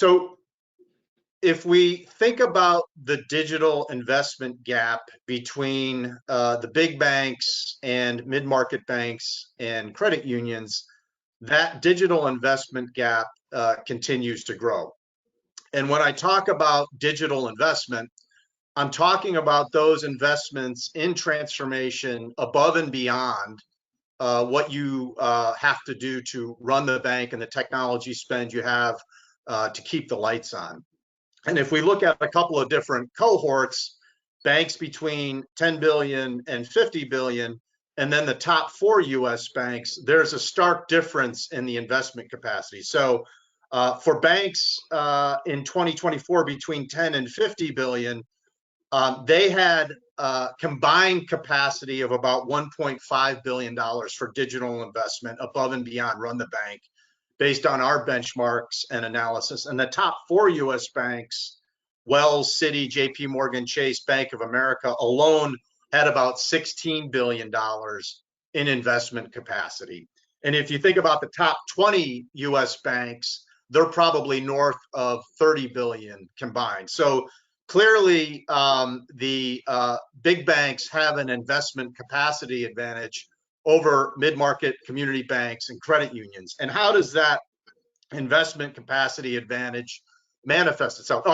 So if we think about the digital investment gap between the big banks and mid-market banks and credit unions, that digital investment gap continues to grow. And when I talk about digital investment, I'm talking about those investments in transformation above and beyond what you have to do to run the bank and the technology spend you have to keep the lights on. And if we look at a couple of different cohorts, banks between 10 billion and 50 billion, and then the top 4 US banks, there's a stark difference in the investment capacity. So for banks in 2024 between 10 and 50 billion, they had combined capacity of about $1.5 billion for digital investment above and beyond run the bank, based on our benchmarks and analysis. And the top 4 US banks, Wells, Citi, JP Morgan, Chase, Bank of America alone had about $16 billion in investment capacity. And if you think about the top 20 US banks, they're probably north of 30 billion combined. So clearly, the big banks have an investment capacity advantage over mid-market community banks and credit unions. And how does that investment capacity advantage manifest itself?